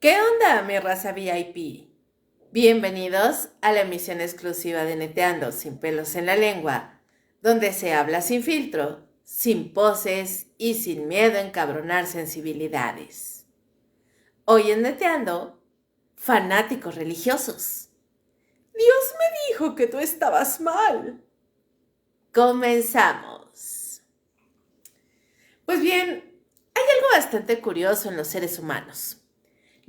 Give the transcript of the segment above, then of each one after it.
¿Qué onda, mi raza VIP? Bienvenidos a la emisión exclusiva de Neteando sin pelos en la lengua, donde se habla sin filtro, sin poses y sin miedo a encabronar sensibilidades. Hoy en Neteando, fanáticos religiosos. Dios me dijo que tú estabas mal. Comenzamos. Pues bien, hay algo bastante curioso en los seres humanos.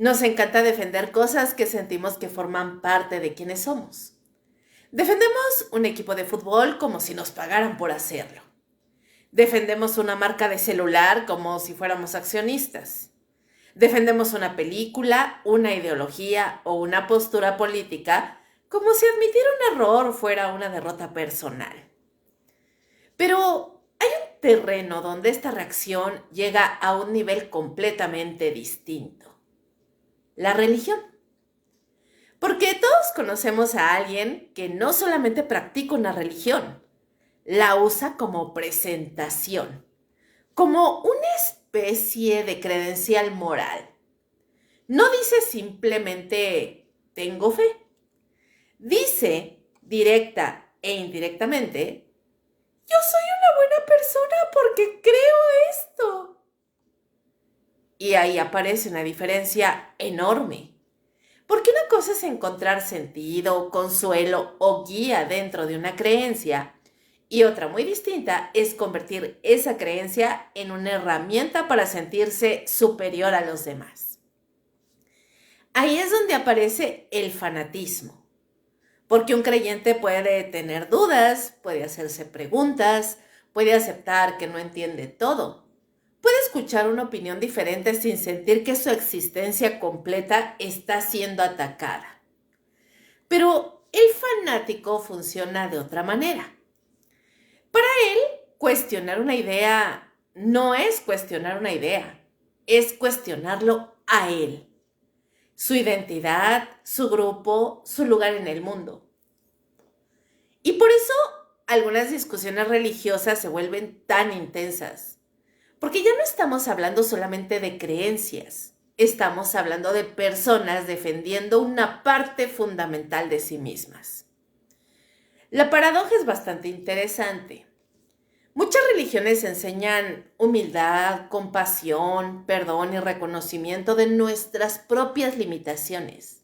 Nos encanta defender cosas que sentimos que forman parte de quienes somos. Defendemos un equipo de fútbol como si nos pagaran por hacerlo. Defendemos una marca de celular como si fuéramos accionistas. Defendemos una película, una ideología o una postura política como si admitir un error fuera una derrota personal. Pero hay un terreno donde esta reacción llega a un nivel completamente distinto. La religión. Porque todos conocemos a alguien que no solamente practica una religión, la usa como presentación, como una especie de credencial moral. No dice simplemente tengo fe. Dice, directa e indirectamente, yo soy una buena persona porque creo esto. Y ahí aparece una diferencia enorme. Porque una cosa es encontrar sentido, consuelo o guía dentro de una creencia, y otra muy distinta es convertir esa creencia en una herramienta para sentirse superior a los demás. Ahí es donde aparece el fanatismo. Porque un creyente puede tener dudas, puede hacerse preguntas, puede aceptar que no entiende todo. Puede escuchar una opinión diferente sin sentir que su existencia completa está siendo atacada. Pero el fanático funciona de otra manera. Para él, cuestionar una idea no es cuestionar una idea, es cuestionarlo a él, su identidad, su grupo, su lugar en el mundo. Y por eso algunas discusiones religiosas se vuelven tan intensas. Porque ya no estamos hablando solamente de creencias, estamos hablando de personas defendiendo una parte fundamental de sí mismas. La paradoja es bastante interesante. Muchas religiones enseñan humildad, compasión, perdón y reconocimiento de nuestras propias limitaciones.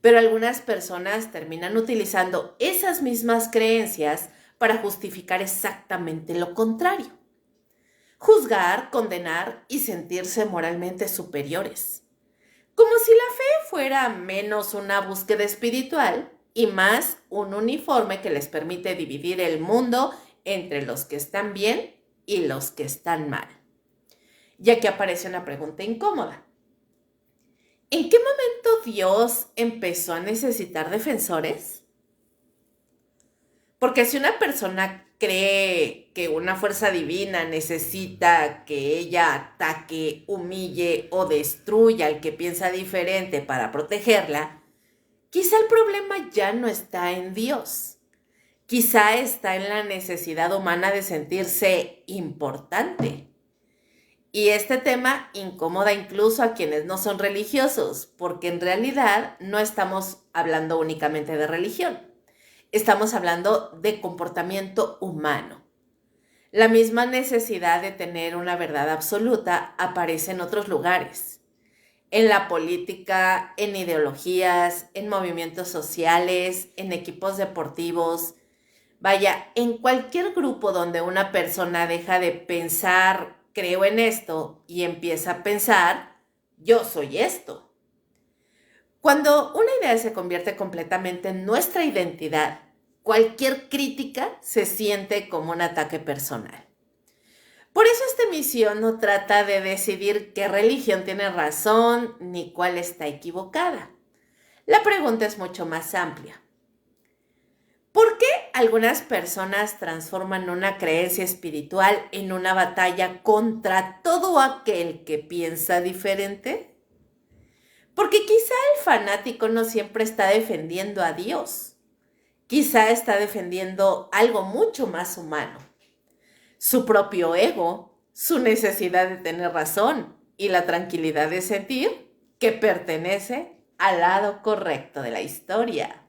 Pero algunas personas terminan utilizando esas mismas creencias para justificar exactamente lo contrario. Juzgar, condenar y sentirse moralmente superiores. Como si la fe fuera menos una búsqueda espiritual y más un uniforme que les permite dividir el mundo entre los que están bien y los que están mal. Ya que aparece una pregunta incómoda. ¿En qué momento Dios empezó a necesitar defensores? Porque si una persona cree que una fuerza divina necesita que ella ataque, humille o destruya al que piensa diferente para protegerla, quizá el problema ya no está en Dios. Quizá está en la necesidad humana de sentirse importante. Y este tema incomoda incluso a quienes no son religiosos, porque en realidad no estamos hablando únicamente de religión. Estamos hablando de comportamiento humano. La misma necesidad de tener una verdad absoluta aparece en otros lugares. En la política, en ideologías, en movimientos sociales, en equipos deportivos. Vaya, en cualquier grupo donde una persona deja de pensar, creo en esto, y empieza a pensar, yo soy esto. Cuando una idea se convierte completamente en nuestra identidad, cualquier crítica se siente como un ataque personal. Por eso esta emisión no trata de decidir qué religión tiene razón ni cuál está equivocada. La pregunta es mucho más amplia. ¿Por qué algunas personas transforman una creencia espiritual en una batalla contra todo aquel que piensa diferente? Porque quizá el fanático no siempre está defendiendo a Dios. Quizá está defendiendo algo mucho más humano. Su propio ego, su necesidad de tener razón y la tranquilidad de sentir que pertenece al lado correcto de la historia.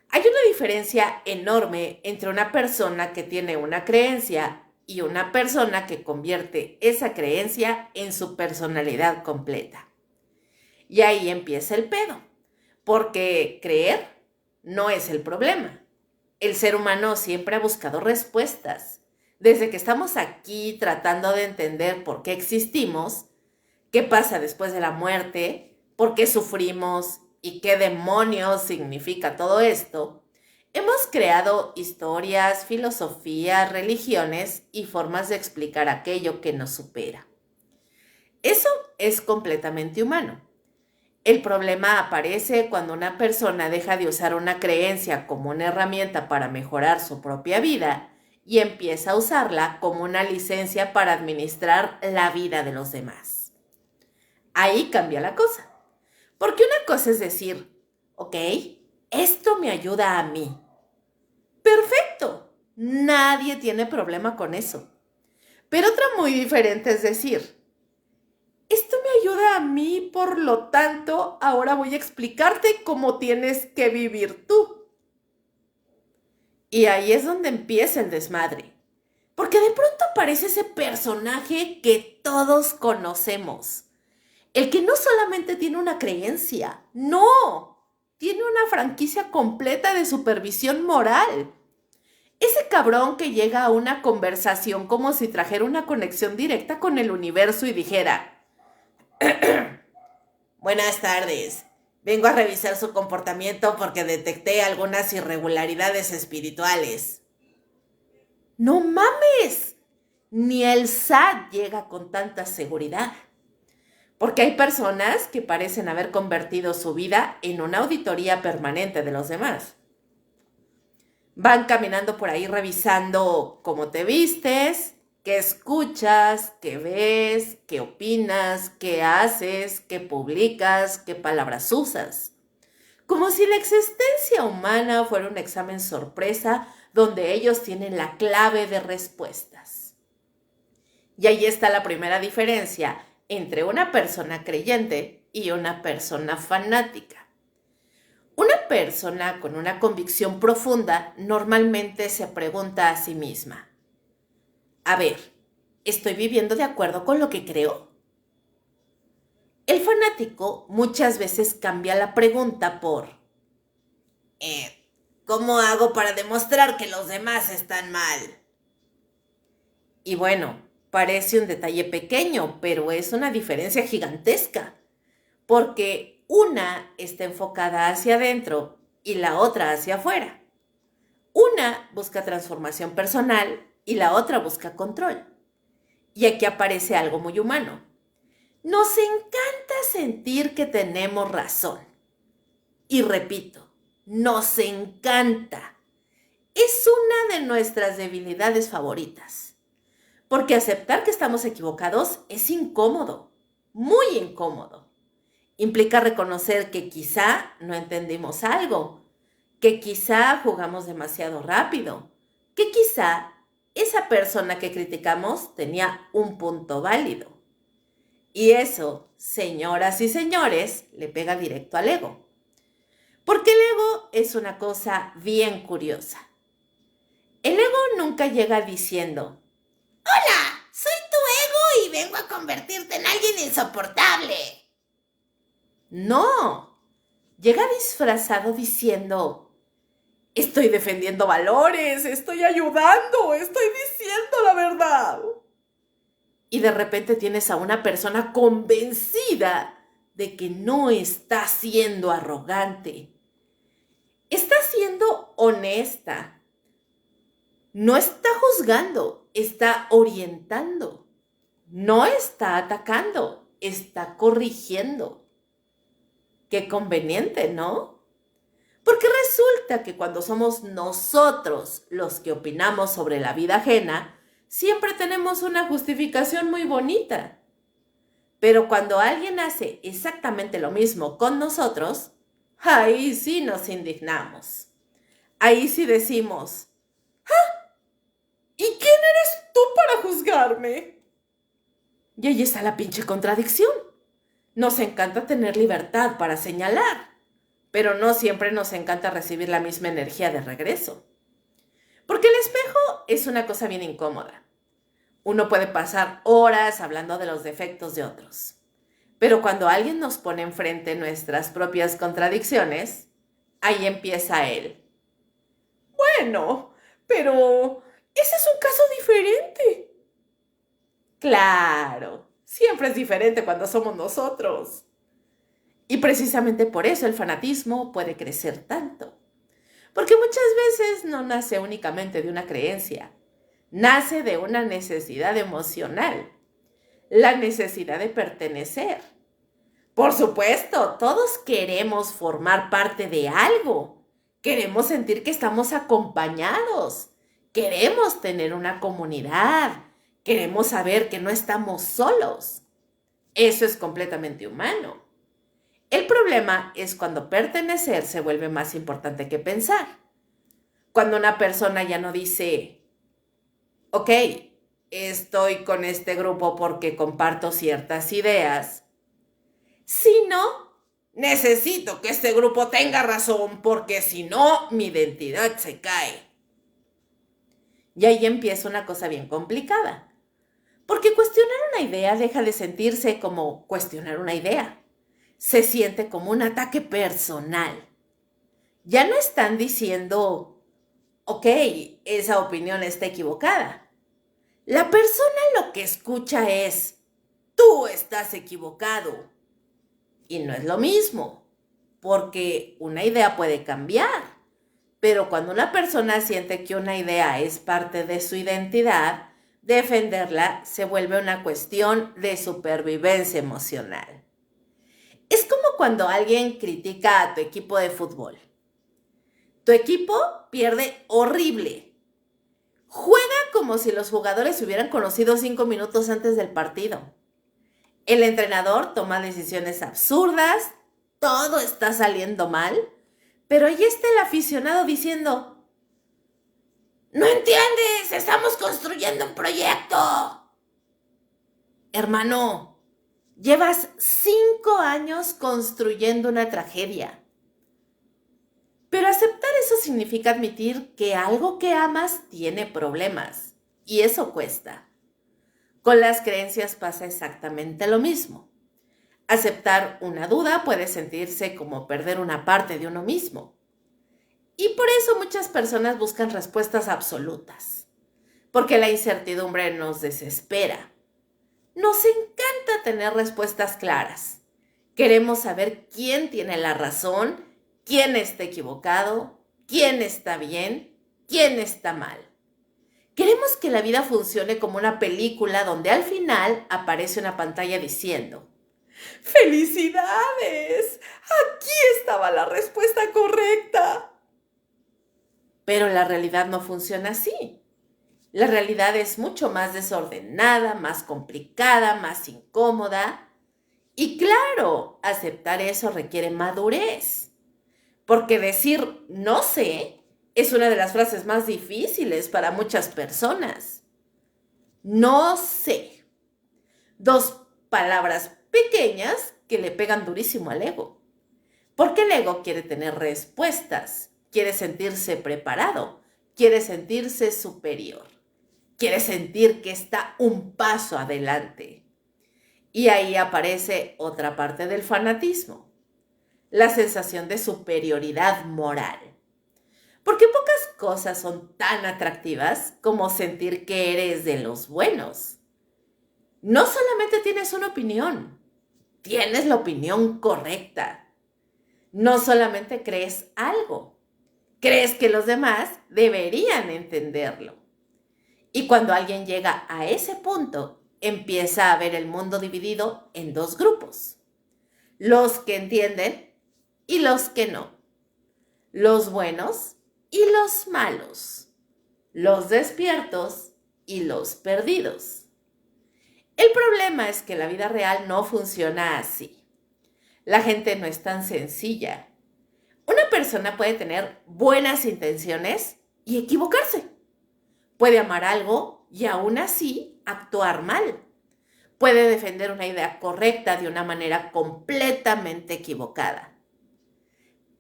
Hay una diferencia enorme entre una persona que tiene una creencia y una persona que convierte esa creencia en su personalidad completa. Y ahí empieza el pedo, porque creer no es el problema. El ser humano siempre ha buscado respuestas. Desde que estamos aquí tratando de entender por qué existimos, qué pasa después de la muerte, por qué sufrimos y qué demonios significa todo esto, hemos creado historias, filosofías, religiones y formas de explicar aquello que nos supera. Eso es completamente humano. El problema aparece cuando una persona deja de usar una creencia como una herramienta para mejorar su propia vida y empieza a usarla como una licencia para administrar la vida de los demás. Ahí cambia la cosa. Porque una cosa es decir, ok, esto me ayuda a mí. Perfecto, nadie tiene problema con eso. Pero otra muy diferente es decir, esto me ayuda a mí, por lo tanto, ahora voy a explicarte cómo tienes que vivir tú. Y ahí es donde empieza el desmadre. Porque de pronto aparece ese personaje que todos conocemos. El que no solamente tiene una creencia, no, tiene una franquicia completa de supervisión moral. Ese cabrón que llega a una conversación como si trajera una conexión directa con el universo y dijera, buenas tardes, vengo a revisar su comportamiento porque detecté algunas irregularidades espirituales. ¡No mames! Ni el SAT llega con tanta seguridad. Porque hay personas que parecen haber convertido su vida en una auditoría permanente de los demás. Van caminando por ahí revisando cómo te vistes, qué escuchas, qué ves, qué opinas, qué haces, qué publicas, qué palabras usas. Como si la existencia humana fuera un examen sorpresa donde ellos tienen la clave de respuestas. Y ahí está la primera diferencia entre una persona creyente y una persona fanática. Una persona con una convicción profunda normalmente se pregunta a sí misma, a ver, ¿estoy viviendo de acuerdo con lo que creo? El fanático muchas veces cambia la pregunta por ¿cómo hago para demostrar que los demás están mal? Y bueno, parece un detalle pequeño, pero es una diferencia gigantesca, porque una está enfocada hacia adentro y la otra hacia afuera. Una busca transformación personal y la otra busca control. Y aquí aparece algo muy humano. Nos encanta sentir que tenemos razón. Y repito, nos encanta. Es una de nuestras debilidades favoritas. Porque aceptar que estamos equivocados es incómodo, muy incómodo. Implica reconocer que quizá no entendimos algo, que quizá jugamos demasiado rápido, que quizá esa persona que criticamos tenía un punto válido. Y eso, señoras y señores, le pega directo al ego. Porque el ego es una cosa bien curiosa. El ego nunca llega diciendo, hola, soy tu ego y vengo a convertirte en alguien insoportable. No, llega disfrazado diciendo, estoy defendiendo valores, estoy ayudando, estoy diciendo la verdad. Y de repente tienes a una persona convencida de que no está siendo arrogante. Está siendo honesta. No está juzgando, está orientando. No está atacando, está corrigiendo. Qué conveniente, ¿no? Porque resulta que cuando somos nosotros los que opinamos sobre la vida ajena, siempre tenemos una justificación muy bonita. Pero cuando alguien hace exactamente lo mismo con nosotros, ahí sí nos indignamos. Ahí sí decimos, ¿y quién eres tú para juzgarme? Y ahí está la pinche contradicción. Nos encanta tener libertad para señalar, pero no siempre nos encanta recibir la misma energía de regreso. Porque el espejo es una cosa bien incómoda. Uno puede pasar horas hablando de los defectos de otros. Pero cuando alguien nos pone enfrente nuestras propias contradicciones, ahí empieza él. Bueno, pero ese es un caso diferente. Claro, siempre es diferente cuando somos nosotros. Y precisamente por eso el fanatismo puede crecer tanto. Porque muchas veces no nace únicamente de una creencia, nace de una necesidad emocional, la necesidad de pertenecer. Por supuesto, todos queremos formar parte de algo, queremos sentir que estamos acompañados, queremos tener una comunidad, queremos saber que no estamos solos. Eso es completamente humano. El problema es cuando pertenecer se vuelve más importante que pensar. Cuando una persona ya no dice, ok, estoy con este grupo porque comparto ciertas ideas, sino necesito que este grupo tenga razón porque si no, mi identidad se cae. Y ahí empieza una cosa bien complicada. Porque cuestionar una idea deja de sentirse como cuestionar una idea. Se siente como un ataque personal. Ya no están diciendo, ok, esa opinión está equivocada. La persona lo que escucha es, tú estás equivocado. Y no es lo mismo, porque una idea puede cambiar. Pero cuando una persona siente que una idea es parte de su identidad, defenderla se vuelve una cuestión de supervivencia emocional. Es como cuando alguien critica a tu equipo de fútbol. Tu equipo pierde horrible. Juega como si los jugadores se hubieran conocido 5 minutos antes del partido. El entrenador toma decisiones absurdas, todo está saliendo mal, pero ahí está el aficionado diciendo, ¿no entiendes? Estamos construyendo un proyecto. Hermano, llevas 5 años construyendo una tragedia. Pero aceptar eso significa admitir que algo que amas tiene problemas, y eso cuesta. Con las creencias pasa exactamente lo mismo. Aceptar una duda puede sentirse como perder una parte de uno mismo. Y por eso muchas personas buscan respuestas absolutas, porque la incertidumbre nos desespera. Nos encanta tener respuestas claras. Queremos saber quién tiene la razón, quién está equivocado, quién está bien, quién está mal. Queremos que la vida funcione como una película donde al final aparece una pantalla diciendo, ¡felicidades! Aquí estaba la respuesta correcta. Pero la realidad no funciona así. La realidad es mucho más desordenada, más complicada, más incómoda. Y claro, aceptar eso requiere madurez. Porque decir no sé es una de las frases más difíciles para muchas personas. No sé. 2 palabras pequeñas que le pegan durísimo al ego. Porque el ego quiere tener respuestas, quiere sentirse preparado, quiere sentirse superior, quiere sentir que está un paso adelante. Y ahí aparece otra parte del fanatismo, la sensación de superioridad moral. Porque pocas cosas son tan atractivas como sentir que eres de los buenos. No solamente tienes una opinión, tienes la opinión correcta. No solamente crees algo, crees que los demás deberían entenderlo. Y cuando alguien llega a ese punto, empieza a ver el mundo dividido en 2 grupos. Los que entienden y los que no. Los buenos y los malos. Los despiertos y los perdidos. El problema es que la vida real no funciona así. La gente no es tan sencilla. Una persona puede tener buenas intenciones y equivocarse. Puede amar algo y aún así actuar mal. puede defender una idea correcta de una manera completamente equivocada.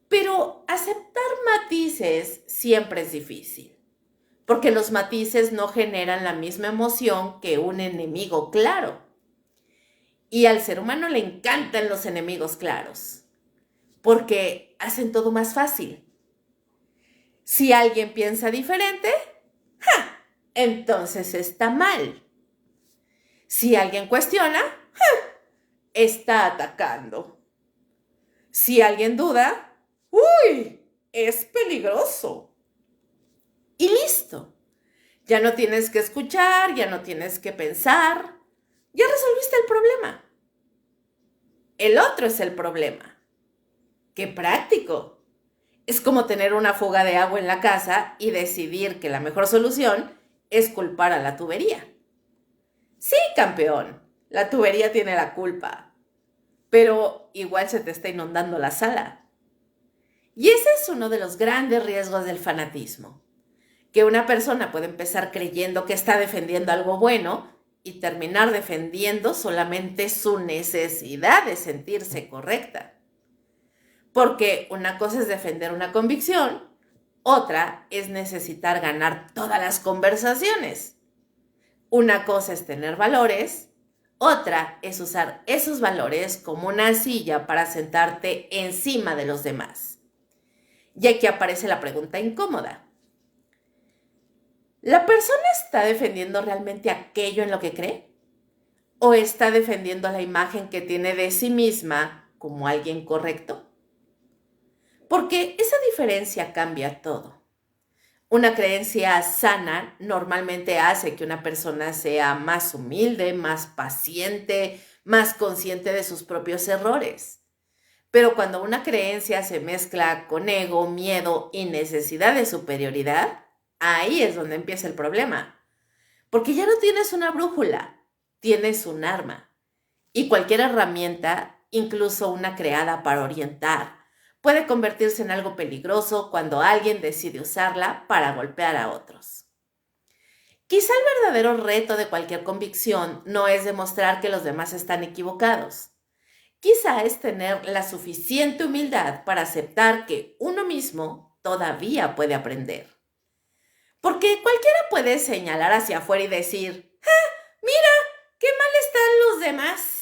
Pero aceptar matices siempre es difícil, porque los matices no generan la misma emoción que un enemigo claro. Y al ser humano le encantan los enemigos claros, porque hacen todo más fácil. Si alguien piensa diferente, ¡ja!, entonces está mal. Si alguien cuestiona, ¡ja!, está atacando. Si alguien duda, ¡uy!, es peligroso. Y listo. Ya no tienes que escuchar, ya no tienes que pensar, ya resolviste el problema. El otro es el problema. ¡Qué práctico! Es como tener una fuga de agua en la casa y decidir que la mejor solución es culpar a la tubería. Sí, campeón, la tubería tiene la culpa, pero igual se te está inundando la sala. Y ese es uno de los grandes riesgos del fanatismo, que una persona puede empezar creyendo que está defendiendo algo bueno y terminar defendiendo solamente su necesidad de sentirse correcta. Porque una cosa es defender una convicción, otra es necesitar ganar todas las conversaciones. Una cosa es tener valores, otra es usar esos valores como una silla para sentarte encima de los demás. Y aquí aparece la pregunta incómoda. ¿La persona está defendiendo realmente aquello en lo que cree? ¿O está defendiendo la imagen que tiene de sí misma como alguien correcto? Porque esa diferencia cambia todo. Una creencia sana normalmente hace que una persona sea más humilde, más paciente, más consciente de sus propios errores. Pero cuando una creencia se mezcla con ego, miedo y necesidad de superioridad, ahí es donde empieza el problema. Porque ya no tienes una brújula, tienes un arma. Y cualquier herramienta, incluso una creada para orientar, puede convertirse en algo peligroso cuando alguien decide usarla para golpear a otros. Quizá el verdadero reto de cualquier convicción no es demostrar que los demás están equivocados. Quizá es tener la suficiente humildad para aceptar que uno mismo todavía puede aprender. Porque cualquiera puede señalar hacia afuera y decir, ¡ah, mira, qué mal están los demás!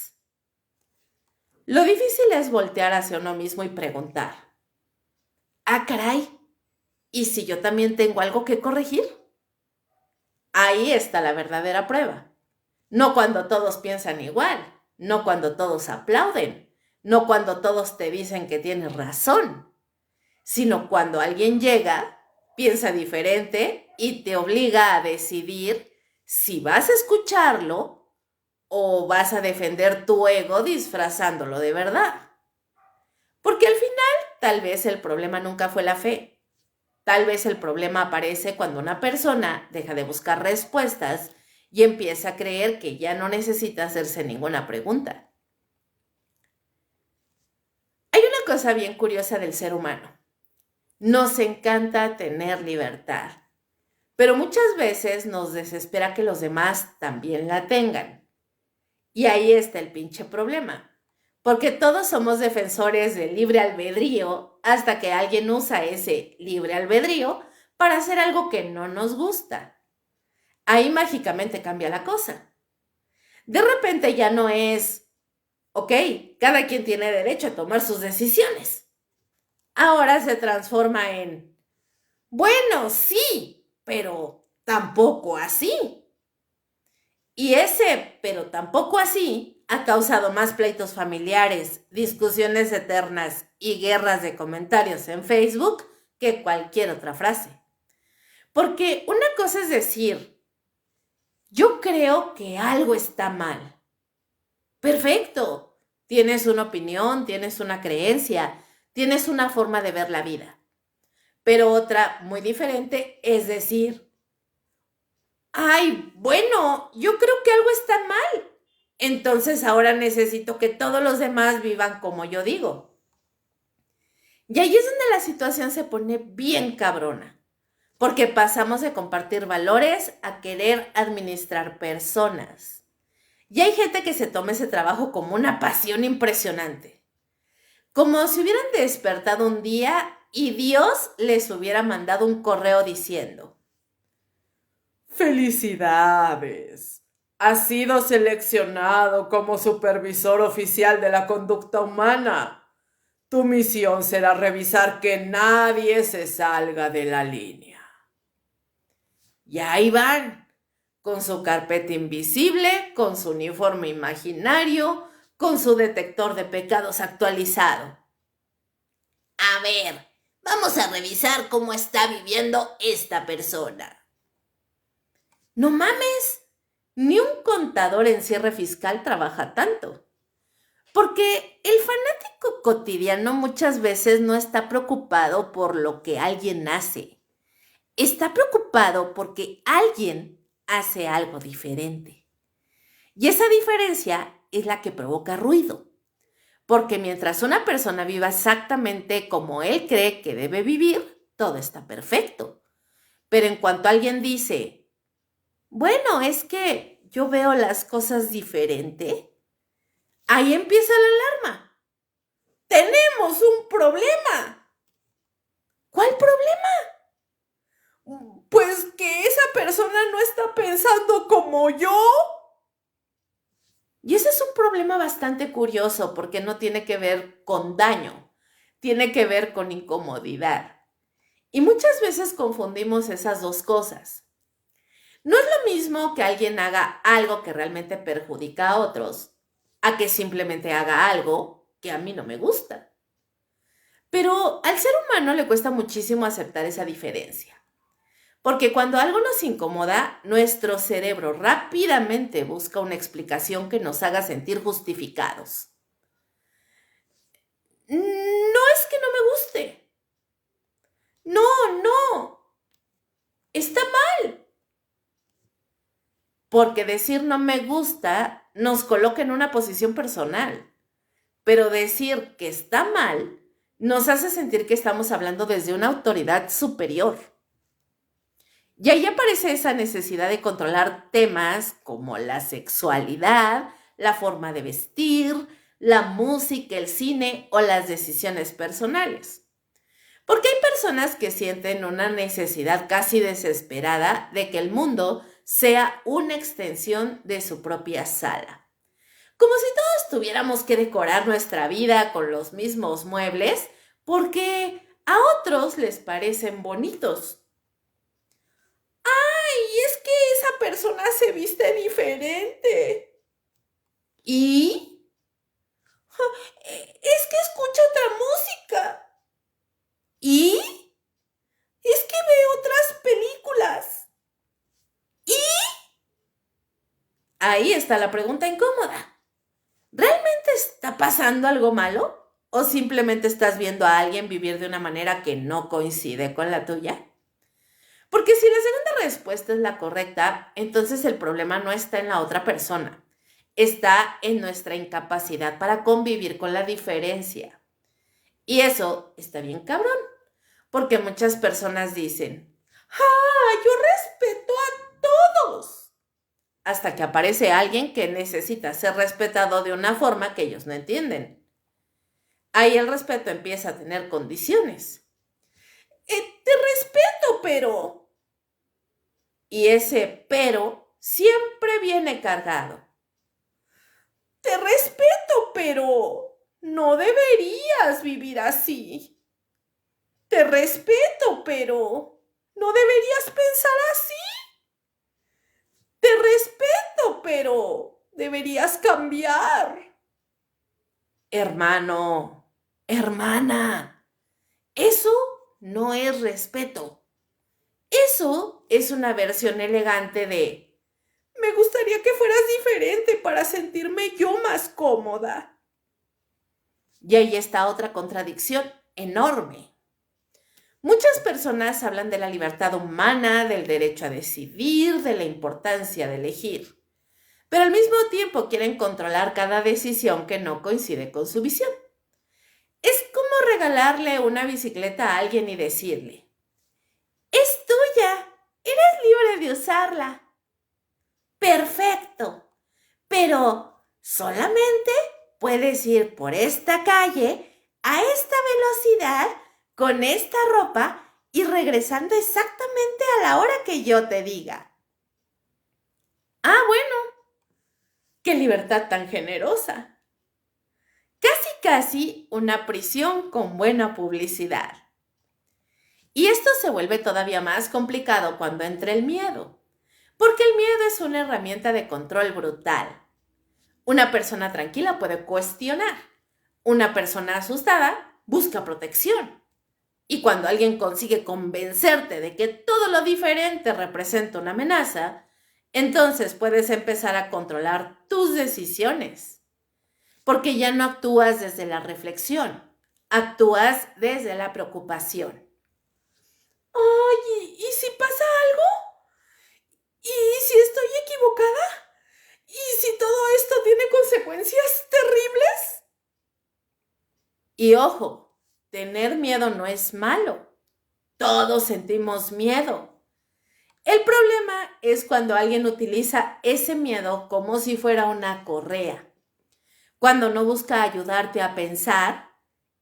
Lo difícil es voltear hacia uno mismo y preguntar, ¡ah, caray! ¿Y si yo también tengo algo que corregir? Ahí está la verdadera prueba. No cuando todos piensan igual, no cuando todos aplauden, no cuando todos te dicen que tienes razón, sino cuando alguien llega, piensa diferente y te obliga a decidir si vas a escucharlo o vas a defender tu ego disfrazándolo de verdad. Porque al final, tal vez el problema nunca fue la fe. Tal vez el problema aparece cuando una persona deja de buscar respuestas y empieza a creer que ya no necesita hacerse ninguna pregunta. Hay una cosa bien curiosa del ser humano. Nos encanta tener libertad, pero muchas veces nos desespera que los demás también la tengan. Y ahí está el pinche problema. Porque todos somos defensores del libre albedrío hasta que alguien usa ese libre albedrío para hacer algo que no nos gusta. Ahí mágicamente cambia la cosa. De repente ya no es, ok, cada quien tiene derecho a tomar sus decisiones. Ahora se transforma en, bueno, sí, pero tampoco así. Y ese, pero tampoco así, ha causado más pleitos familiares, discusiones eternas y guerras de comentarios en Facebook que cualquier otra frase. Porque una cosa es decir, yo creo que algo está mal. Perfecto, tienes una opinión, tienes una creencia, tienes una forma de ver la vida. Pero otra muy diferente es decir, ay, bueno, yo creo que algo está mal. Entonces ahora necesito que todos los demás vivan como yo digo. Y ahí es donde la situación se pone bien cabrona, porque pasamos de compartir valores a querer administrar personas. Y hay gente que se toma ese trabajo como una pasión impresionante. Como si hubieran despertado un día y Dios les hubiera mandado un correo diciendo: ¡Felicidades! Has sido seleccionado como supervisor oficial de la conducta humana. Tu misión será revisar que nadie se salga de la línea. Y ahí van, con su carpeta invisible, con su uniforme imaginario, con su detector de pecados actualizado. A ver, vamos a revisar cómo está viviendo esta persona. No mames, ni un contador en cierre fiscal trabaja tanto. Porque el fanático cotidiano muchas veces no está preocupado por lo que alguien hace. Está preocupado porque alguien hace algo diferente. Y esa diferencia es la que provoca ruido. Porque mientras una persona viva exactamente como él cree que debe vivir, todo está perfecto. Pero en cuanto alguien dice: bueno, es que yo veo las cosas diferente, ahí empieza la alarma. ¡Tenemos un problema! ¿Cuál problema? Pues que esa persona no está pensando como yo. Y ese es un problema bastante curioso porque no tiene que ver con daño, tiene que ver con incomodidad. Y muchas veces confundimos esas dos cosas. No es lo mismo que alguien haga algo que realmente perjudica a otros, a que simplemente haga algo que a mí no me gusta. Pero al ser humano le cuesta muchísimo aceptar esa diferencia. Porque cuando algo nos incomoda, nuestro cerebro rápidamente busca una explicación que nos haga sentir justificados. No es que no me guste. No. Está mal. Porque decir no me gusta nos coloca en una posición personal. Pero decir que está mal nos hace sentir que estamos hablando desde una autoridad superior. Y ahí aparece esa necesidad de controlar temas como la sexualidad, la forma de vestir, la música, el cine o las decisiones personales. Porque hay personas que sienten una necesidad casi desesperada de que el mundo sea una extensión de su propia sala. Como si todos tuviéramos que decorar nuestra vida con los mismos muebles porque a otros les parecen bonitos. Y es que esa persona se viste diferente. ¿Y? Es que escucha otra música. ¿Y? Es que ve otras películas. ¿Y? Ahí está la pregunta incómoda. ¿Realmente está pasando algo malo? ¿O simplemente estás viendo a alguien vivir de una manera que no coincide con la tuya? Porque si la segunda respuesta es la correcta, entonces el problema no está en la otra persona, está en nuestra incapacidad para convivir con la diferencia. Y eso está bien cabrón, porque muchas personas dicen: yo respeto a todos. Hasta que aparece alguien que necesita ser respetado de una forma que ellos no entienden. Ahí el respeto empieza a tener condiciones. Te respeto, pero... Y ese pero siempre viene cargado. Te respeto, pero no deberías vivir así. Te respeto, pero no deberías pensar así. Te respeto, pero deberías cambiar. Hermano, hermana, eso no es respeto. Eso es una versión elegante de: me gustaría que fueras diferente para sentirme yo más cómoda. Y ahí está otra contradicción enorme. Muchas personas hablan de la libertad humana, del derecho a decidir, de la importancia de elegir, pero al mismo tiempo quieren controlar cada decisión que no coincide con su visión. Es como regalarle una bicicleta a alguien y decirle: es tuya, eres libre de usarla. Perfecto, pero solamente puedes ir por esta calle a esta velocidad con esta ropa y regresando exactamente a la hora que yo te diga. Ah, bueno, qué libertad tan generosa. Casi una prisión con buena publicidad. Y esto se vuelve todavía más complicado cuando entra el miedo, porque el miedo es una herramienta de control brutal. Una persona tranquila puede cuestionar. Una persona asustada busca protección. Y cuando alguien consigue convencerte de que todo lo diferente representa una amenaza, entonces puedes empezar a controlar tus decisiones. Porque ya no actúas desde la reflexión, actúas desde la preocupación. Oye, ¿y si pasa algo? ¿Y si estoy equivocada? ¿Y si todo esto tiene consecuencias terribles? Y ojo, tener miedo no es malo. Todos sentimos miedo. El problema es cuando alguien utiliza ese miedo como si fuera una correa. Cuando no busca ayudarte a pensar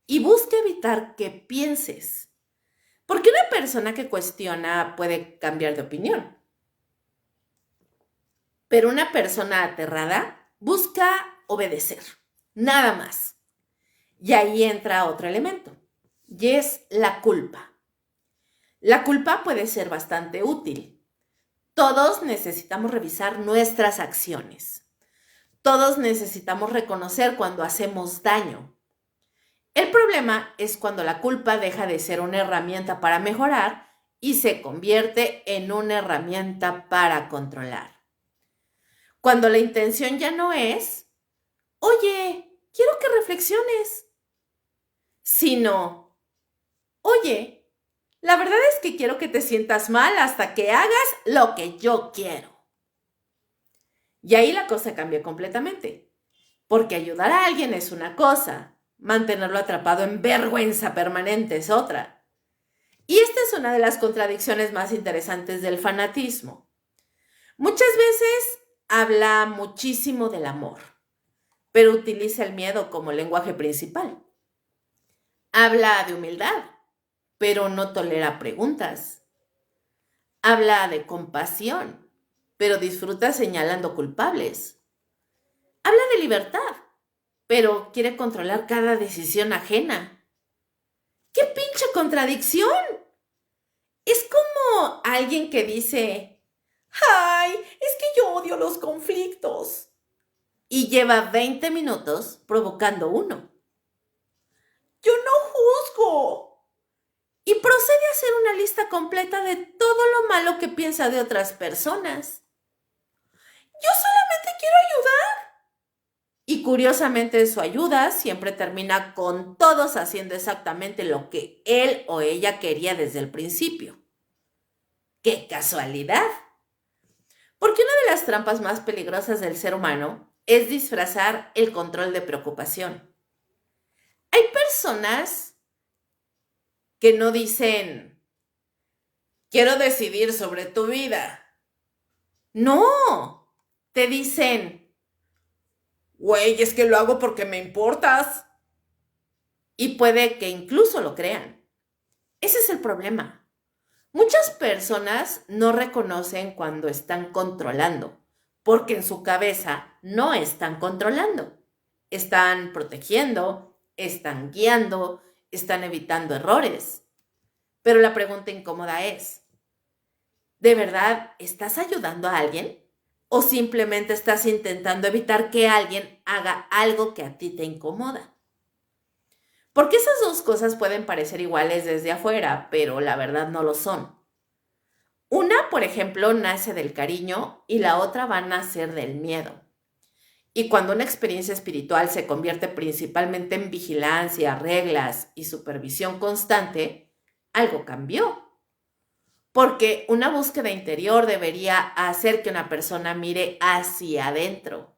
y busca evitar que pienses. Porque una persona que cuestiona puede cambiar de opinión. Pero una persona aterrada busca obedecer, nada más. Y ahí entra otro elemento, y es la culpa. La culpa puede ser bastante útil. Todos necesitamos revisar nuestras acciones. Todos necesitamos reconocer cuando hacemos daño. El problema es cuando la culpa deja de ser una herramienta para mejorar y se convierte en una herramienta para controlar. Cuando la intención ya no es, oye, quiero que reflexiones, sino, oye, la verdad es que quiero que te sientas mal hasta que hagas lo que yo quiero. Y ahí la cosa cambia completamente, porque ayudar a alguien es una cosa, mantenerlo atrapado en vergüenza permanente es otra. Y esta es una de las contradicciones más interesantes del fanatismo. Muchas veces habla muchísimo del amor, pero utiliza el miedo como lenguaje principal. Habla de humildad, pero no tolera preguntas. Habla de compasión, pero disfruta señalando culpables. Habla de libertad, pero quiere controlar cada decisión ajena. ¡Qué pinche contradicción! Es como alguien que dice, ¡ay, es que yo odio los conflictos! Y lleva 20 minutos provocando uno. ¡Yo no juzgo! Y procede a hacer una lista completa de todo lo malo que piensa de otras personas. ¡Yo solamente quiero ayudar! Y curiosamente su ayuda siempre termina con todos haciendo exactamente lo que él o ella quería desde el principio. ¡Qué casualidad! Porque una de las trampas más peligrosas del ser humano es disfrazar el control de preocupación. Hay personas que no dicen, quiero decidir sobre tu vida. No, te dicen, güey, es que lo hago porque me importas. Y puede que incluso lo crean. Ese es el problema. Muchas personas no reconocen cuando están controlando, porque en su cabeza no están controlando. Están protegiendo, están guiando, están evitando errores. Pero la pregunta incómoda es, ¿de verdad estás ayudando a alguien? ¿O simplemente estás intentando evitar que alguien haga algo que a ti te incomoda? Porque esas dos cosas pueden parecer iguales desde afuera, pero la verdad no lo son. Una, por ejemplo, nace del cariño y la otra va a nacer del miedo. Y cuando una experiencia espiritual se convierte principalmente en vigilancia, reglas y supervisión constante, algo cambió. Porque una búsqueda interior debería hacer que una persona mire hacia adentro,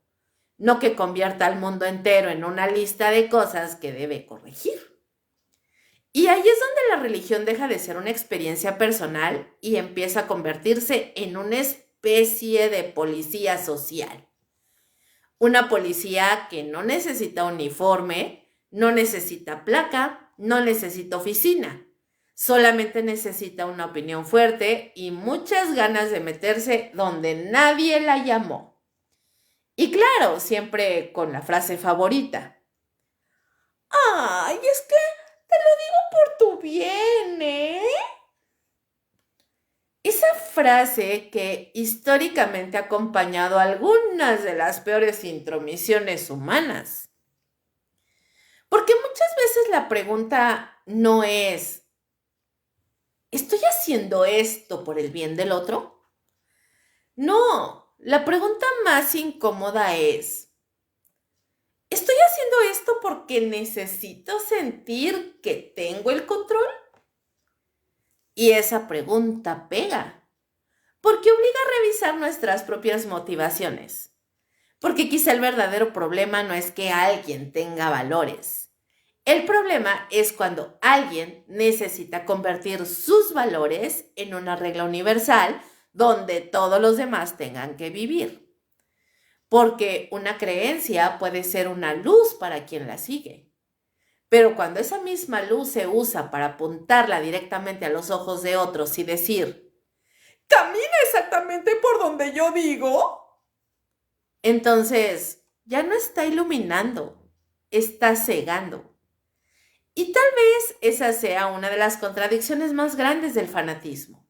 no que convierta al mundo entero en una lista de cosas que debe corregir. Y ahí es donde la religión deja de ser una experiencia personal y empieza a convertirse en una especie de policía social. Una policía que no necesita uniforme, no necesita placa, no necesita oficina. Solamente necesita una opinión fuerte y muchas ganas de meterse donde nadie la llamó. Y claro, siempre con la frase favorita. Ay, es que te lo digo por tu bien, ¿eh? Esa frase que históricamente ha acompañado algunas de las peores intromisiones humanas. Porque muchas veces la pregunta no es, ¿estoy haciendo esto por el bien del otro? No, la pregunta más incómoda es, ¿estoy haciendo esto porque necesito sentir que tengo el control? Y esa pregunta pega, porque obliga a revisar nuestras propias motivaciones. Porque quizá el verdadero problema no es que alguien tenga valores. El problema es cuando alguien necesita convertir sus valores en una regla universal donde todos los demás tengan que vivir. Porque una creencia puede ser una luz para quien la sigue. Pero cuando esa misma luz se usa para apuntarla directamente a los ojos de otros y decir, camina exactamente por donde yo digo, entonces ya no está iluminando, está cegando. Y tal vez esa sea una de las contradicciones más grandes del fanatismo.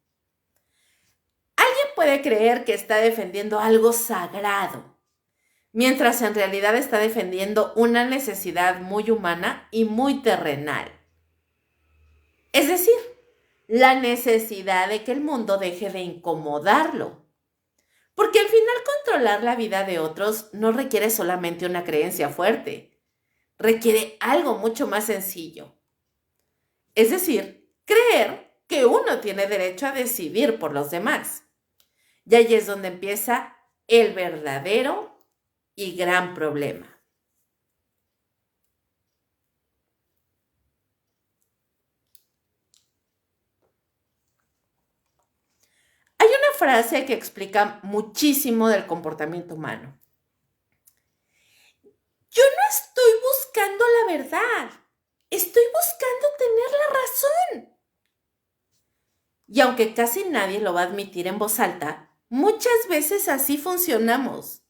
Alguien puede creer que está defendiendo algo sagrado, mientras en realidad está defendiendo una necesidad muy humana y muy terrenal. Es decir, la necesidad de que el mundo deje de incomodarlo. Porque al final controlar la vida de otros no requiere solamente una creencia fuerte, requiere algo mucho más sencillo. Es decir, creer que uno tiene derecho a decidir por los demás. Y ahí es donde empieza el verdadero y gran problema. Hay una frase que explica muchísimo del comportamiento humano. Yo no estoy buscando la verdad, estoy buscando tener la razón. Y aunque casi nadie lo va a admitir en voz alta, muchas veces así funcionamos.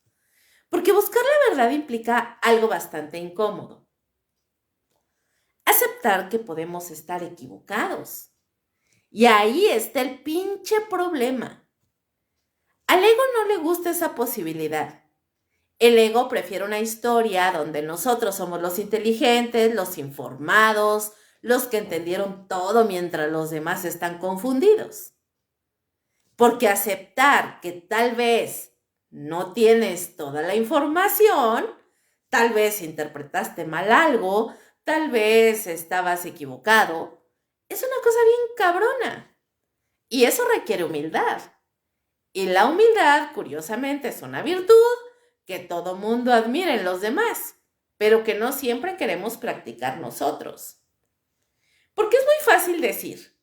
Porque buscar la verdad implica algo bastante incómodo. Aceptar que podemos estar equivocados. Y ahí está el pinche problema. Al ego no le gusta esa posibilidad. El ego prefiere una historia donde nosotros somos los inteligentes, los informados, los que entendieron todo mientras los demás están confundidos. Porque aceptar que tal vez no tienes toda la información, tal vez interpretaste mal algo, tal vez estabas equivocado, es una cosa bien cabrona. Y eso requiere humildad. Y la humildad, curiosamente, es una virtud que todo mundo admira en los demás, pero que no siempre queremos practicar nosotros. Porque es muy fácil decir,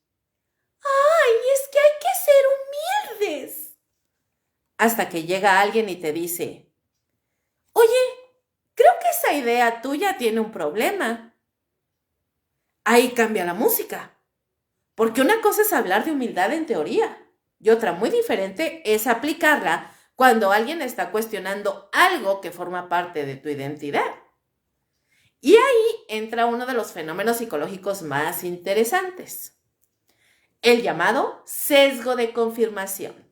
¡ay, es que hay que ser humildes! Hasta que llega alguien y te dice, oye, creo que esa idea tuya tiene un problema. Ahí cambia la música. Porque una cosa es hablar de humildad en teoría y otra muy diferente es aplicarla cuando alguien está cuestionando algo que forma parte de tu identidad. Y ahí entra uno de los fenómenos psicológicos más interesantes, el llamado sesgo de confirmación,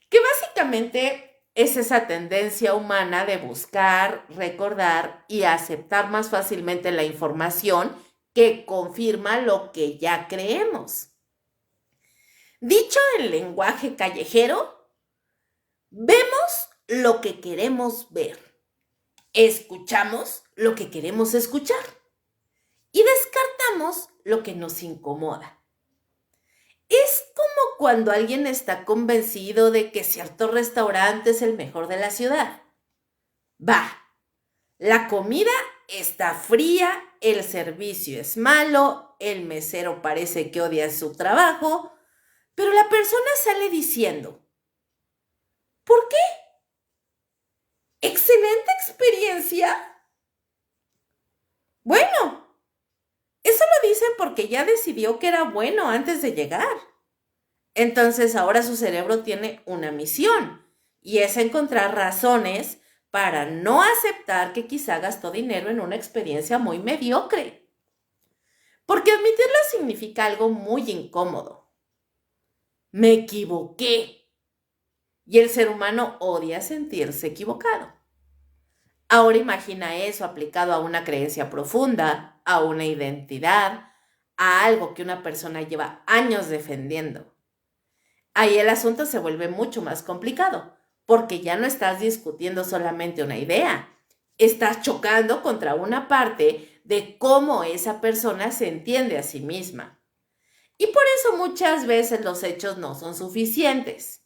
que básicamente es esa tendencia humana de buscar, recordar y aceptar más fácilmente la información que confirma lo que ya creemos. Dicho en lenguaje callejero, vemos lo que queremos ver, escuchamos lo que queremos escuchar y descartamos lo que nos incomoda. Es como cuando alguien está convencido de que cierto restaurante es el mejor de la ciudad. Va, la comida está fría, el servicio es malo, el mesero parece que odia su trabajo, pero la persona sale diciendo, ¿por qué? ¿Excelente experiencia? Bueno, eso lo dice porque ya decidió que era bueno antes de llegar. Entonces ahora su cerebro tiene una misión y es encontrar razones para no aceptar que quizá gastó dinero en una experiencia muy mediocre. Porque admitirlo significa algo muy incómodo. Me equivoqué. Y el ser humano odia sentirse equivocado. Ahora imagina eso aplicado a una creencia profunda, a una identidad, a algo que una persona lleva años defendiendo. Ahí el asunto se vuelve mucho más complicado, porque ya no estás discutiendo solamente una idea, estás chocando contra una parte de cómo esa persona se entiende a sí misma. Y por eso muchas veces los hechos no son suficientes.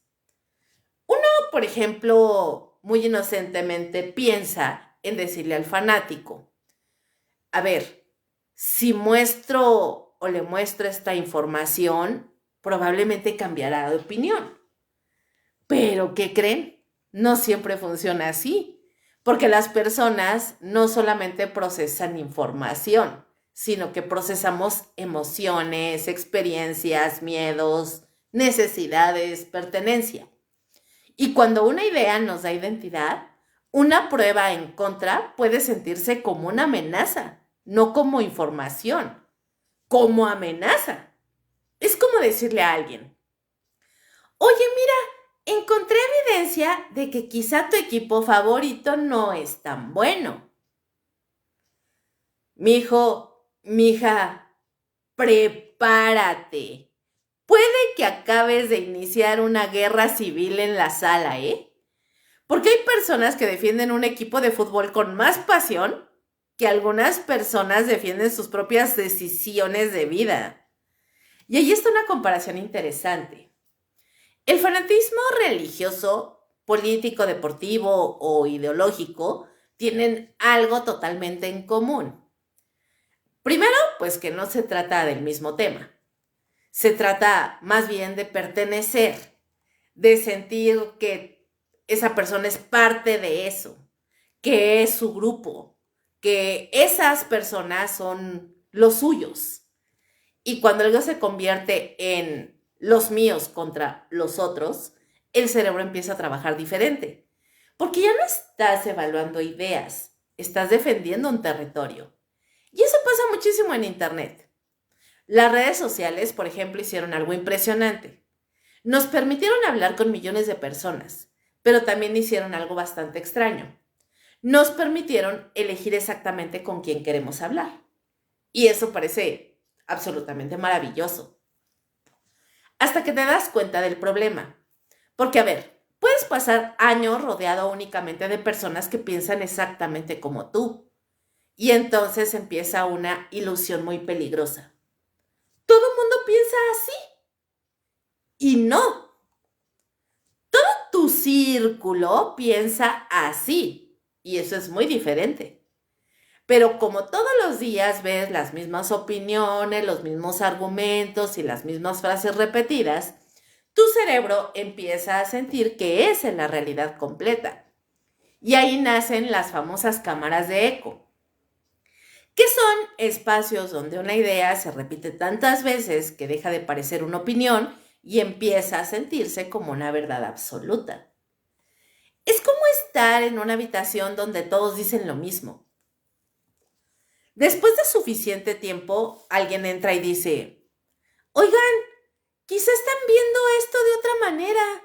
Uno, por ejemplo, muy inocentemente piensa en decirle al fanático, a ver, si muestro o le muestro esta información, probablemente cambiará de opinión. Pero, ¿qué creen? No siempre funciona así, porque las personas no solamente procesan información, sino que procesamos emociones, experiencias, miedos, necesidades, pertenencia. Y cuando una idea nos da identidad, una prueba en contra puede sentirse como una amenaza, no como información, como amenaza. Es como decirle a alguien, oye, mira, encontré evidencia de que quizá tu equipo favorito no es tan bueno. Mijo, mija, prepárate. Puede que acabes de iniciar una guerra civil en la sala, ¿eh? Porque hay personas que defienden un equipo de fútbol con más pasión que algunas personas defienden sus propias decisiones de vida. Y ahí está una comparación interesante. El fanatismo religioso, político, deportivo o ideológico tienen algo totalmente en común. Primero, pues que no se trata del mismo tema. Se trata más bien de pertenecer, de sentir que esa persona es parte de eso, que es su grupo, que esas personas son los suyos. Y cuando algo se convierte en los míos contra los otros, el cerebro empieza a trabajar diferente. Porque ya no estás evaluando ideas, estás defendiendo un territorio. Y eso pasa muchísimo en Internet. Las redes sociales, por ejemplo, hicieron algo impresionante. Nos permitieron hablar con millones de personas, pero también hicieron algo bastante extraño. Nos permitieron elegir exactamente con quién queremos hablar. Y eso parece absolutamente maravilloso. Hasta que te das cuenta del problema. Porque, a ver, puedes pasar años rodeado únicamente de personas que piensan exactamente como tú. Y entonces empieza una ilusión muy peligrosa. Todo el mundo piensa así. Y no. Tu círculo piensa así. Y eso es muy diferente. Pero como todos los días ves las mismas opiniones, los mismos argumentos y las mismas frases repetidas, tu cerebro empieza a sentir que esa es la realidad completa. Y ahí nacen las famosas cámaras de eco, que son espacios donde una idea se repite tantas veces que deja de parecer una opinión y empieza a sentirse como una verdad absoluta. Es como estar en una habitación donde todos dicen lo mismo. Después de suficiente tiempo, alguien entra y dice, oigan, quizá están viendo esto de otra manera.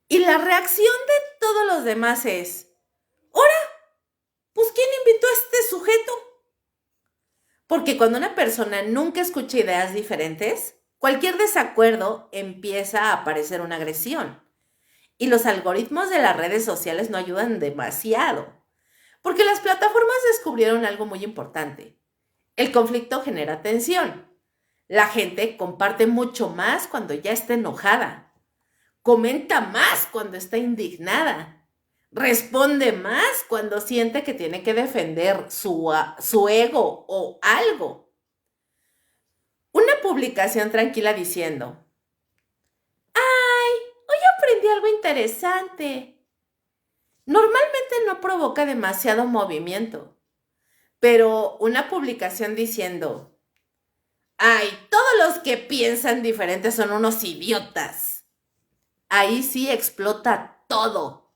Y la reacción de todos los demás es, ¿ahora? Pues ¿quién invitó a este sujeto? Porque cuando una persona nunca escucha ideas diferentes, cualquier desacuerdo empieza a parecer una agresión. Y los algoritmos de las redes sociales no ayudan demasiado. Porque las plataformas descubrieron algo muy importante. El conflicto genera tensión. La gente comparte mucho más cuando ya está enojada. Comenta más cuando está indignada. Responde más cuando siente que tiene que defender su ego o algo. Una publicación tranquila diciendo, ¡ay! Hoy aprendí algo interesante. Normalmente no provoca demasiado movimiento, pero una publicación diciendo, ay, todos los que piensan diferente son unos idiotas. Ahí sí explota todo.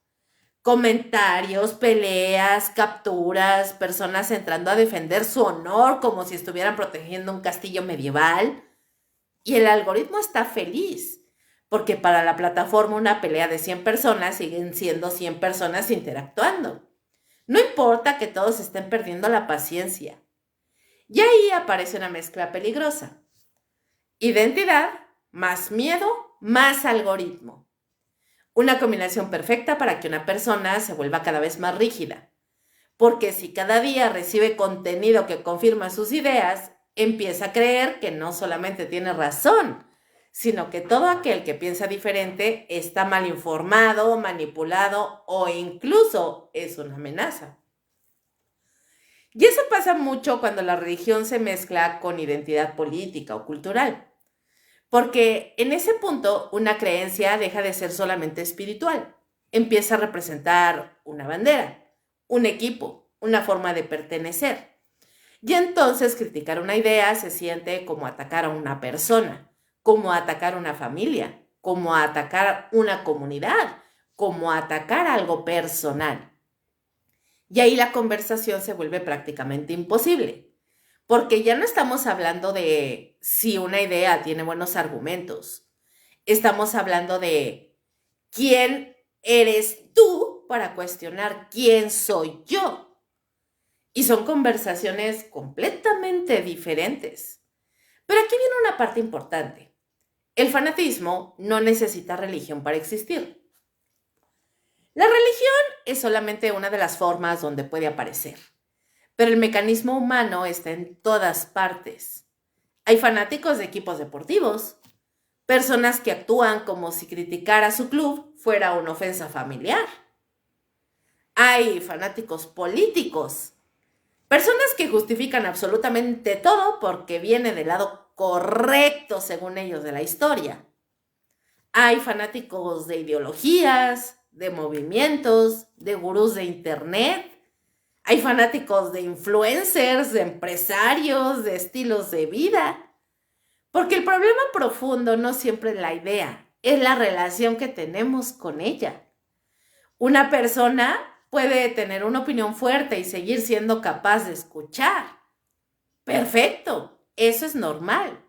Comentarios, peleas, capturas, personas entrando a defender su honor como si estuvieran protegiendo un castillo medieval. Y el algoritmo está feliz, porque para la plataforma una pelea de 100 personas siguen siendo 100 personas interactuando. No importa que todos estén perdiendo la paciencia. Y ahí aparece una mezcla peligrosa. Identidad más miedo más algoritmo. Una combinación perfecta para que una persona se vuelva cada vez más rígida. Porque si cada día recibe contenido que confirma sus ideas, empieza a creer que no solamente tiene razón, sino que todo aquel que piensa diferente está mal informado, manipulado o incluso es una amenaza. Y eso pasa mucho cuando la religión se mezcla con identidad política o cultural. Porque en ese punto una creencia deja de ser solamente espiritual. Empieza a representar una bandera, un equipo, una forma de pertenecer. Y entonces criticar una idea se siente como atacar a una persona, como atacar una familia, como atacar una comunidad, como atacar algo personal. Y ahí la conversación se vuelve prácticamente imposible, porque ya no estamos hablando de si una idea tiene buenos argumentos. Estamos hablando de quién eres tú para cuestionar quién soy yo. Y son conversaciones completamente diferentes. Pero aquí viene una parte importante. El fanatismo no necesita religión para existir. La religión es solamente una de las formas donde puede aparecer, pero el mecanismo humano está en todas partes. Hay fanáticos de equipos deportivos, personas que actúan como si criticar a su club fuera una ofensa familiar. Hay fanáticos políticos, personas que justifican absolutamente todo porque viene del lado correcto, según ellos, de la historia. Hay fanáticos de ideologías, de movimientos, de gurús de internet. Hay fanáticos de influencers, de empresarios, de estilos de vida. Porque el problema profundo no siempre es la idea, es la relación que tenemos con ella. Una persona puede tener una opinión fuerte y seguir siendo capaz de escuchar. Perfecto, eso es normal.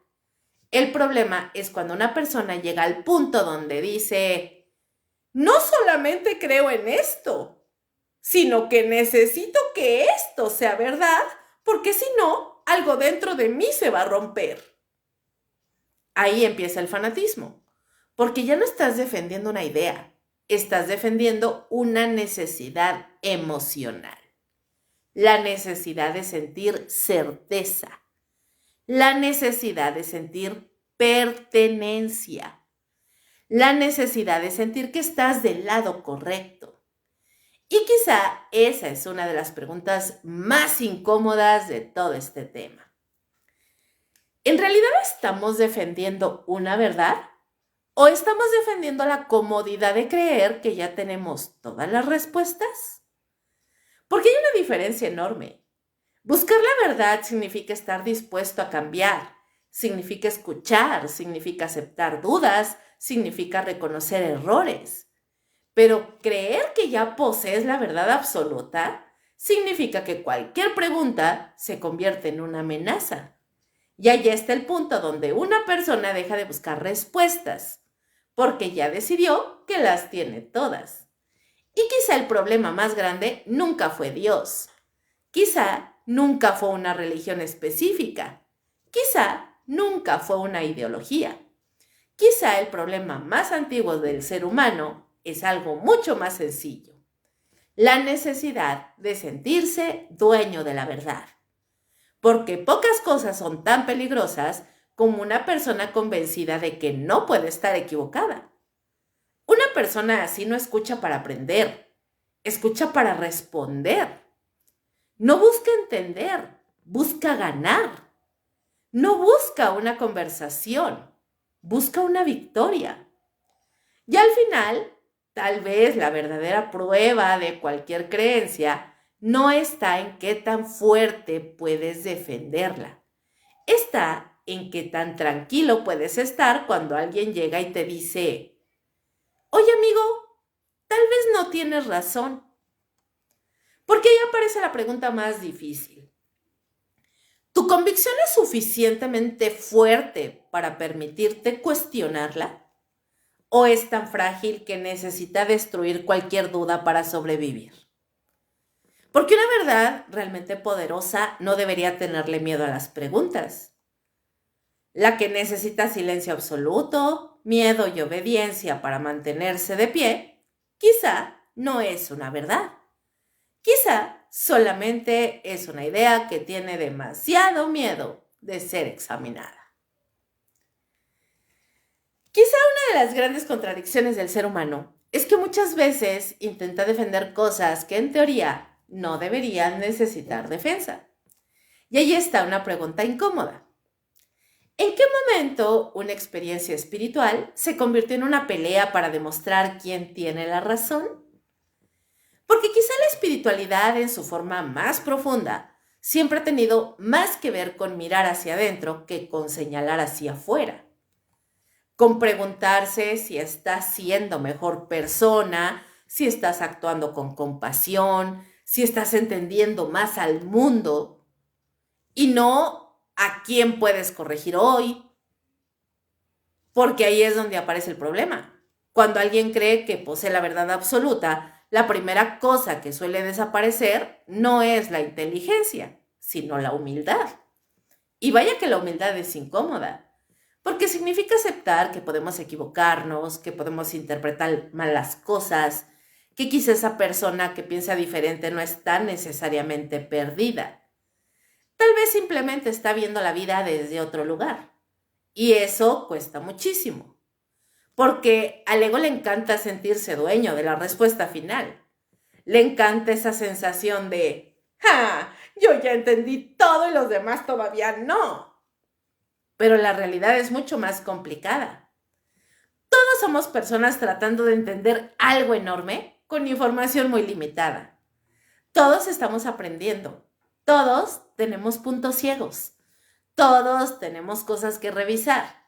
El problema es cuando una persona llega al punto donde dice, no solamente creo en esto, sino que necesito que esto sea verdad, porque si no, algo dentro de mí se va a romper. Ahí empieza el fanatismo, porque ya no estás defendiendo una idea, estás defendiendo una necesidad emocional. La necesidad de sentir certeza, la necesidad de sentir pertenencia, la necesidad de sentir que estás del lado correcto. Y quizá esa es una de las preguntas más incómodas de todo este tema. ¿En realidad estamos defendiendo una verdad? ¿O estamos defendiendo la comodidad de creer que ya tenemos todas las respuestas? Porque hay una diferencia enorme. Buscar la verdad significa estar dispuesto a cambiar, significa escuchar, significa aceptar dudas, significa reconocer errores. Pero creer que ya posees la verdad absoluta significa que cualquier pregunta se convierte en una amenaza. Y allá está el punto donde una persona deja de buscar respuestas, porque ya decidió que las tiene todas. Y quizá el problema más grande nunca fue Dios. Quizá nunca fue una religión específica. Quizá nunca fue una ideología. Quizá el problema más antiguo del ser humano es algo mucho más sencillo. La necesidad de sentirse dueño de la verdad. Porque pocas cosas son tan peligrosas como una persona convencida de que no puede estar equivocada. Una persona así no escucha para aprender, escucha para responder. No busca entender, busca ganar. No busca una conversación, busca una victoria. Y al final, tal vez la verdadera prueba de cualquier creencia no está en qué tan fuerte puedes defenderla. Está en qué tan tranquilo puedes estar cuando alguien llega y te dice, oye amigo, tal vez no tienes razón. Porque ahí aparece la pregunta más difícil. ¿Tu convicción es suficientemente fuerte para permitirte cuestionarla? ¿O es tan frágil que necesita destruir cualquier duda para sobrevivir? Porque una verdad realmente poderosa no debería tenerle miedo a las preguntas. La que necesita silencio absoluto, miedo y obediencia para mantenerse de pie, quizá no es una verdad. Quizá solamente es una idea que tiene demasiado miedo de ser examinada. Quizá una de las grandes contradicciones del ser humano es que muchas veces intenta defender cosas que en teoría no deberían necesitar defensa. Y ahí está una pregunta incómoda. ¿En qué momento una experiencia espiritual se convirtió en una pelea para demostrar quién tiene la razón? Porque quizá la espiritualidad en su forma más profunda siempre ha tenido más que ver con mirar hacia adentro que con señalar hacia afuera. Con preguntarse si estás siendo mejor persona, si estás actuando con compasión, si estás entendiendo más al mundo y no a quién puedes corregir hoy, porque ahí es donde aparece el problema. Cuando alguien cree que posee la verdad absoluta, la primera cosa que suele desaparecer no es la inteligencia, sino la humildad. Y vaya que la humildad es incómoda, porque significa aceptar que podemos equivocarnos, que podemos interpretar mal las cosas, que quizá esa persona que piensa diferente no está necesariamente perdida. Tal vez simplemente está viendo la vida desde otro lugar. Y eso cuesta muchísimo, porque al ego le encanta sentirse dueño de la respuesta final. Le encanta esa sensación de, ¡ja! Yo ya entendí todo y los demás todavía no. Pero la realidad es mucho más complicada. Todos somos personas tratando de entender algo enorme con información muy limitada. Todos estamos aprendiendo. Todos tenemos puntos ciegos. Todos tenemos cosas que revisar.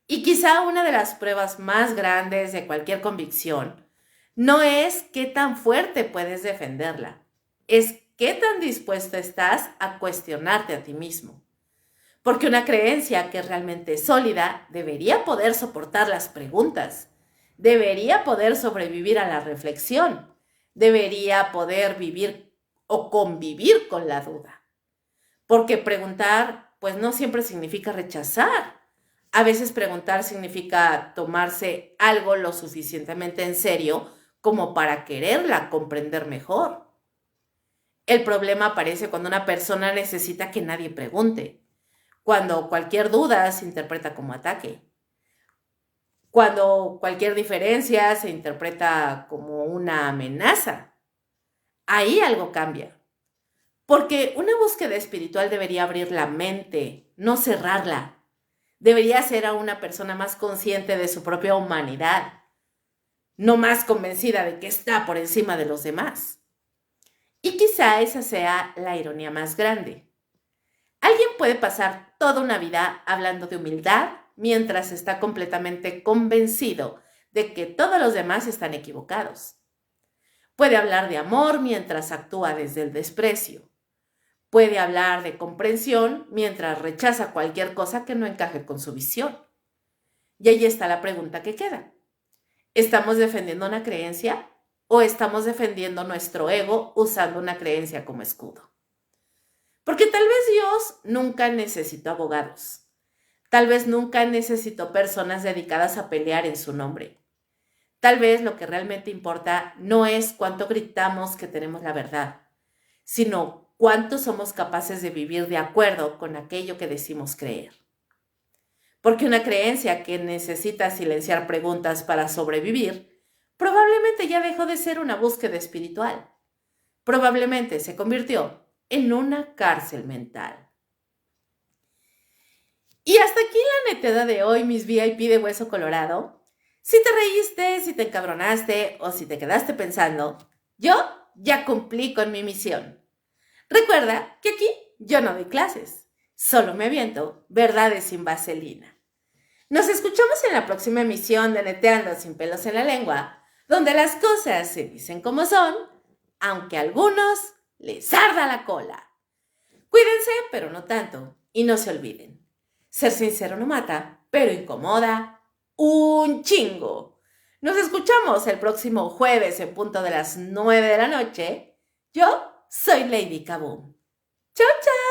Y quizá una de las pruebas más grandes de cualquier convicción no es qué tan fuerte puedes defenderla, es qué tan dispuesto estás a cuestionarte a ti mismo. Porque una creencia que es realmente sólida debería poder soportar las preguntas, debería poder sobrevivir a la reflexión, debería poder vivir o convivir con la duda. Porque preguntar, pues no siempre significa rechazar. A veces preguntar significa tomarse algo lo suficientemente en serio como para quererla comprender mejor. El problema aparece cuando una persona necesita que nadie pregunte, cuando cualquier duda se interpreta como ataque, cuando cualquier diferencia se interpreta como una amenaza. Ahí algo cambia, porque una búsqueda espiritual debería abrir la mente, no cerrarla. Debería ser a una persona más consciente de su propia humanidad, no más convencida de que está por encima de los demás. Y quizá esa sea la ironía más grande. Alguien puede pasar toda una vida hablando de humildad mientras está completamente convencido de que todos los demás están equivocados. Puede hablar de amor mientras actúa desde el desprecio. Puede hablar de comprensión mientras rechaza cualquier cosa que no encaje con su visión. Y ahí está la pregunta que queda. ¿Estamos defendiendo una creencia o estamos defendiendo nuestro ego usando una creencia como escudo? Porque tal vez Dios nunca necesitó abogados. Tal vez nunca necesitó personas dedicadas a pelear en su nombre. Tal vez lo que realmente importa no es cuánto gritamos que tenemos la verdad, sino cuánto somos capaces de vivir de acuerdo con aquello que decimos creer. Porque una creencia que necesita silenciar preguntas para sobrevivir probablemente ya dejó de ser una búsqueda espiritual. Probablemente se convirtió en una cárcel mental. Y hasta aquí la netedad de hoy, mis VIP de Hueso Colorado. Si te reíste, reíste, si te encabronaste o si te quedaste pensando, yo ya cumplí con mi misión. Recuerda que aquí yo no doy clases, solo me aviento verdades sin vaselina. Nos escuchamos en la próxima emisión de Neteando sin pelos en la lengua, donde las cosas se dicen como son, aunque a algunos les arda la cola. Cuídense, pero no tanto, y no se olviden. Ser sincero no mata, pero incomoda un chingo. Nos escuchamos el próximo jueves en punto de las 9 de la noche. Yo soy Lady Kaboom. ¡Chao, chao!